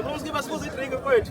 Vamos que vas fazer treino com ele.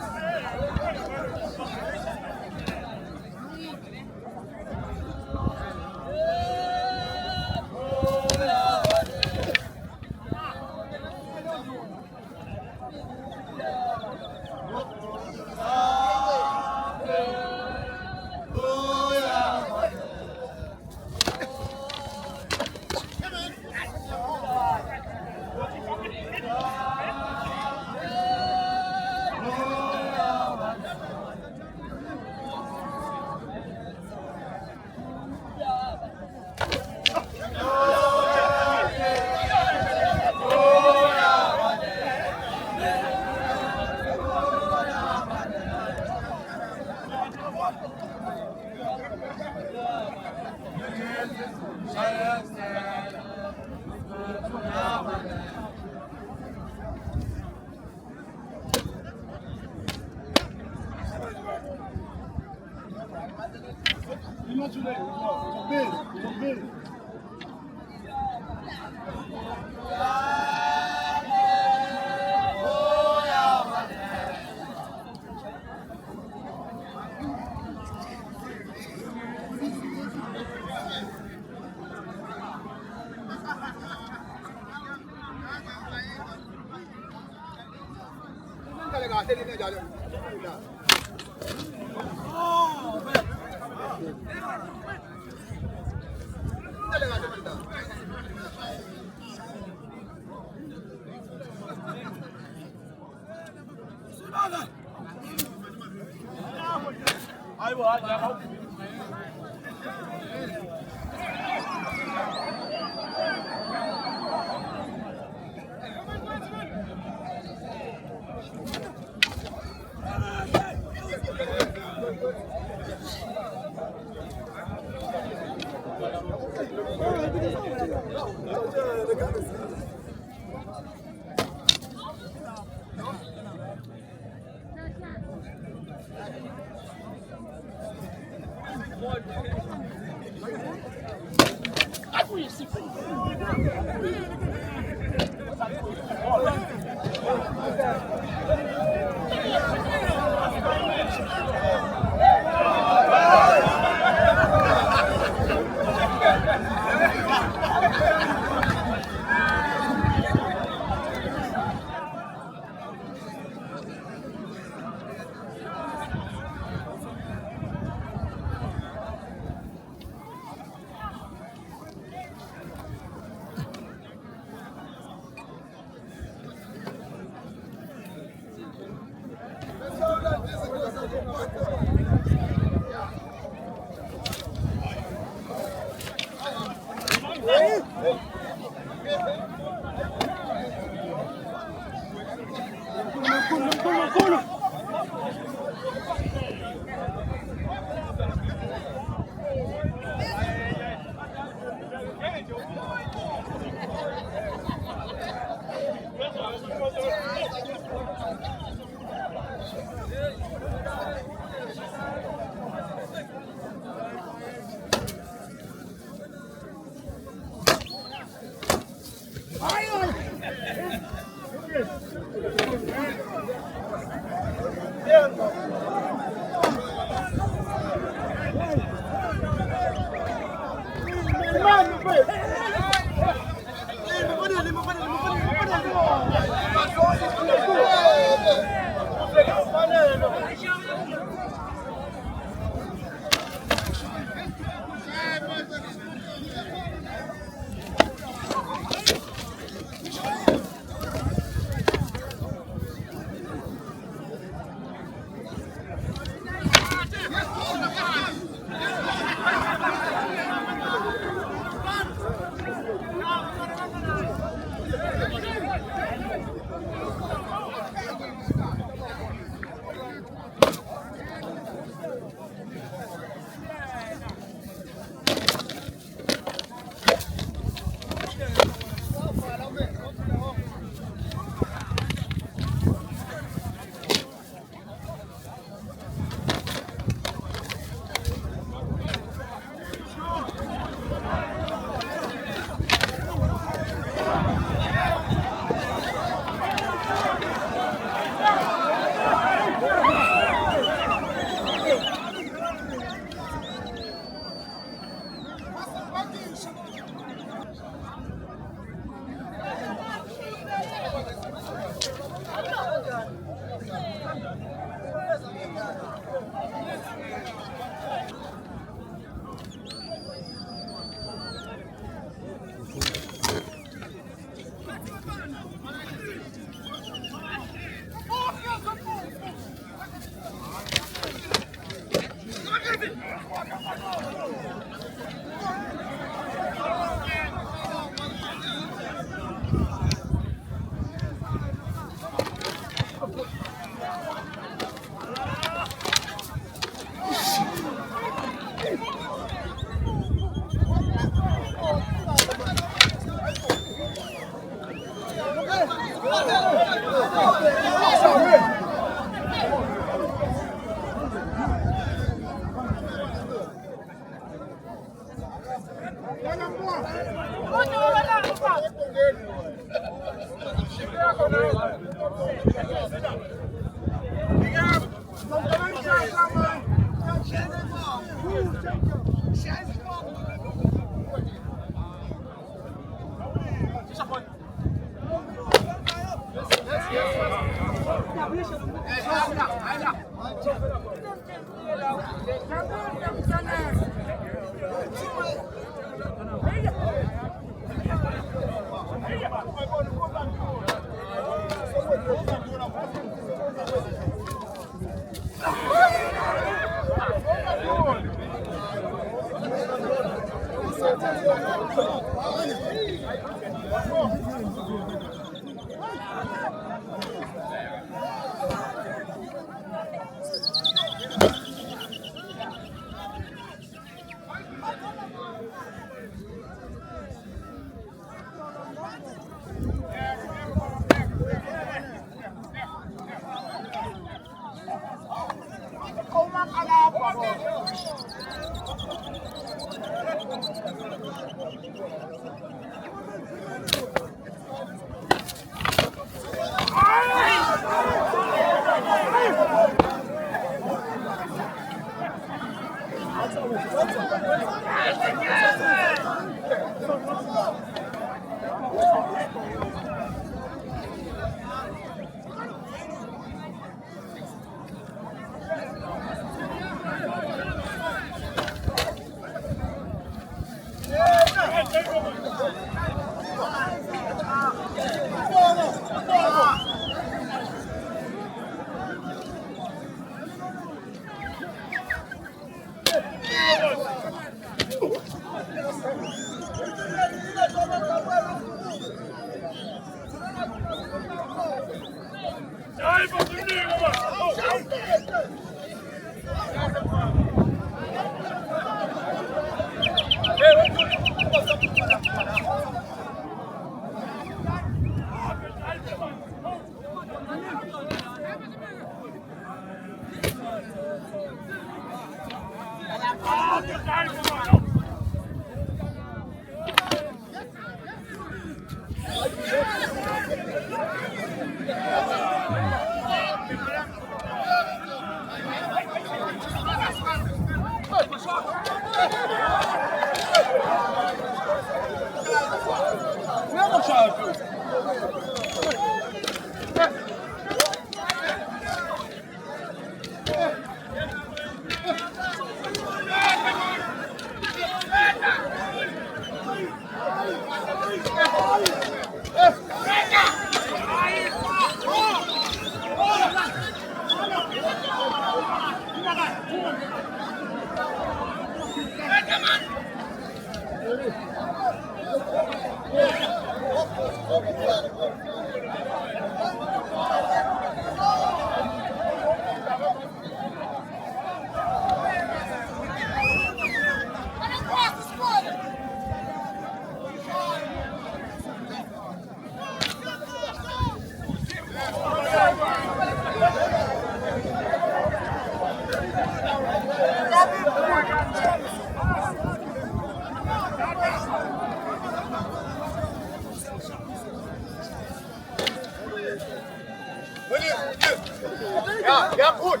Ja, gut.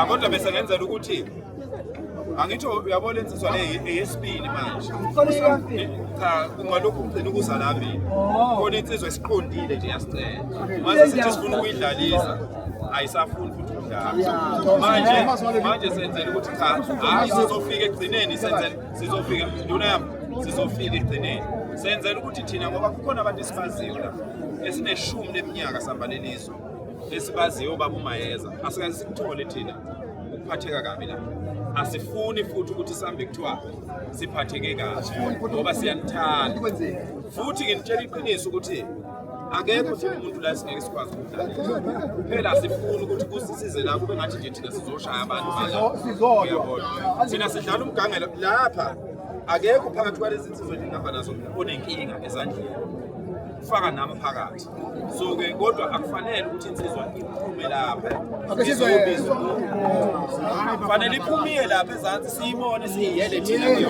Kodwa bese ngenzela ukuthi angithi uyabona insizwa le eyesibili manje. Cha kungalokhu ugcina ukusalami. Kodwa insizwa esiqondile nje yasicela. Manje sithi sifuna ukuyidlalisa ayisafuni futhi ukudlala. Manje senzela ukuthi cha hayi sizofika egcineni sizofika nduna yami sizofika egcineni. Senzela ukuthi thina ngoba kukhona abantu esibaziyo la esineshumi leminyaka sihamba lelizwe. Esibaziyo baba uMayeza asikaze sikuthole thina ukuphatheka kabi la asifuni futhi ukuthi sihambe kuthiwa siphatheke kahle ngoba siyanithanda futhi nginitshela iqiniso ukuthi akekho umuntu la singeke sikwazi ukudlala phela asifuni ukuthi kusisize la kube ngathi nje thina sizoshaya abantu sizodwa thina sidlala umgangelo lapha akekho phakathi kwalezi insizwe ngihamba nazo onenkinga ezandleni faka nami phakathi so ke kodwa akufanele ukuthi insizwa iphume lapha izobizwa kufanele iphume lapha ezansi siyibone siyiyele thina kuyo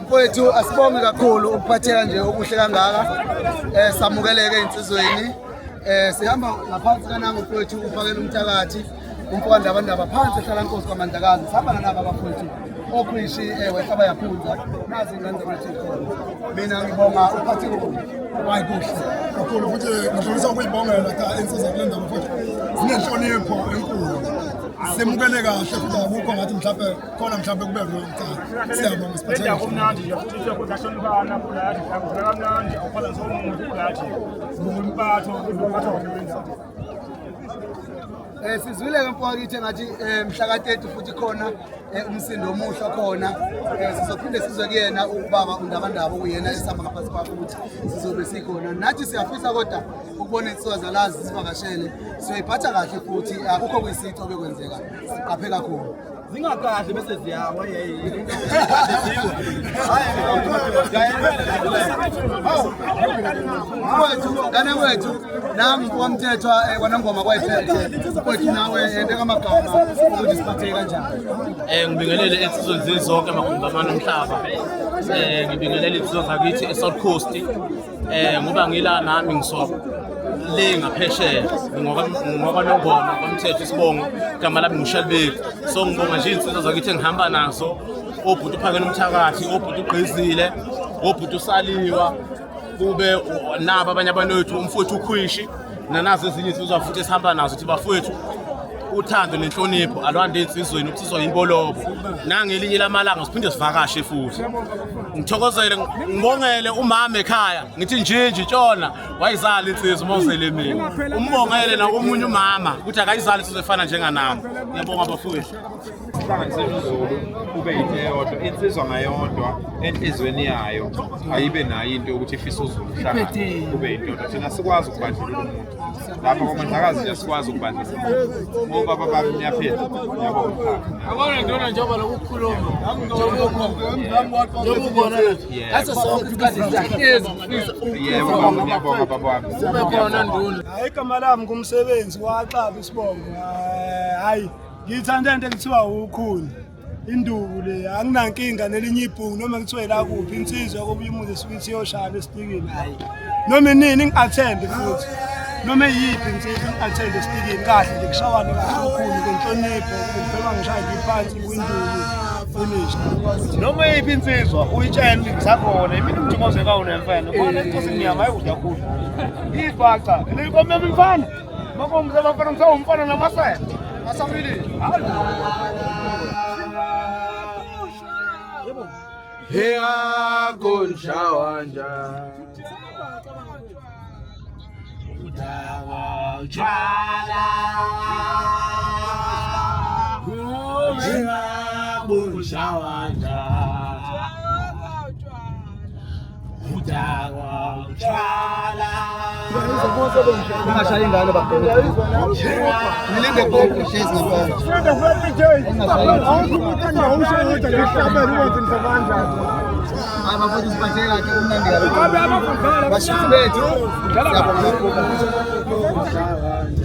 Mfowethu asibonge kakhulu ukuphatheka nje okuhle kangaka samukeleke insizweni sihamba ngaphansi kananga mfowethu ufakela umthakathi umfoka Ndabandaba phansi ehlala Nkosi kwaMandlakazi sihamba nalaba abafowethu okhwishi wehlaba yaphunza nazi ingane zakwethu ikhona mina ngibonga uphathi wayikuhle kakhulu futhi ngidlulisa ukuyibongela ta insizwa kule ndaba futhi zinenhlonipho enkulu semukele kahle futhi akukho ngathi mhlawumbe khona mhlawumbe kube ngomthanda siyabonga siphathele kumnandi nje futhi sekho hloniphana kulathi akuvela kamnandi awukhala nsomuntu kulathi ngokumphatho wenza sizwile ke mfowethu kithi ngathi mhla ka-30 futhi khona umsindo omuhle khona sizophinde sizwe kuyena ubaba uNdabandaba okuyena esihamba ngaphansi kwakho ukuthi sizobe sikhona nathi siyafisa kodwa ukubona insizwa zalazi sivakashele siyoyiphatha kahle futhi akukho kuyisitho bekwenzeka siqaphe kakhulu zingakahle bese ziyawa ngane wethu nami wamthethwa kwanangoma kwayiphethe kwethu nawe ende kamagama ukuthi siphatheke kanjani ngibingelele insizweni zizonke amaqhumbamana omhlaba ngibingelele insizwa zakithi eSouth Coast ngoba ngila nami ngiso le ngaphesheya ngokanongoma kwamthetho isibongo igama lami nguShelbeki so ngibonga nje insizwa zakithi engihamba nazo obhuti uphakeni umthakathi obhuti ugqizile obhuti usaliwa kube nabo abanye abanethu umfowethu ukhwishi nanazo ezinye insizwa futhi esihamba nazo ukuthi bafowethu uthando nenhlonipho alwande insizweni ukuthi sizoyimbolobo nangelinye lamalanga siphinde sivakashe futhi ngithokozele ngibongele umama ekhaya ngithi njinji tshona wayizala insizwa mawuzele mina umbongele na omunye umama ukuthi akayizali insizwa efana njenganami ngiyabonga bafowethu Zulu kube into eyodwa insizwa ngayodwa enhlizweni yayo ayibe nayo into ukuthi ifisa uZulu hlanga kube into eyodwa thina sikwazi ukubandlulula umuntu lapha kwaMandlakazi nje sikwazi ukubandlulula ngoba baba ngiyaphela ngiyabonga akona ndona njengoba lokukhuluma njengobona ase sonke isikhathi siyahlezi yebo ngiyabonga baba wami khona nduna hayi igama lami kumsebenzi waxaba isibongo hayi ngithanda into ekuthiwa ukhulu induku le anginankinga nelinye ibhuku noma ngithiwe la kuphi insizwa kobuye umuze sifithi yoshaya esipikini hayi noma nini ngi-attend futhi noma yiphi insizwa ngi-attend esipikini kahle nje kushawane kahle ukhulu ngenhlonipho ngibheka ngishaya ngiphansi kwinduku finish noma yiphi insizwa uyitshela ukuthi ngisakhona imini umjingoze kawo nemfene khona inkosi ngiyama ayikudla kakhulu ifaca lelikomo yamfana makomze abafana ngisawumfana namasela asamile Hea kunshawanja Udawa jwala Hea kunshawanja Udawa jwala Ngashaya ingane bakho nilinde bonke hlezi abafowethu siphatheke kahle kumnandi kakhulu bashithi bethu siyabonga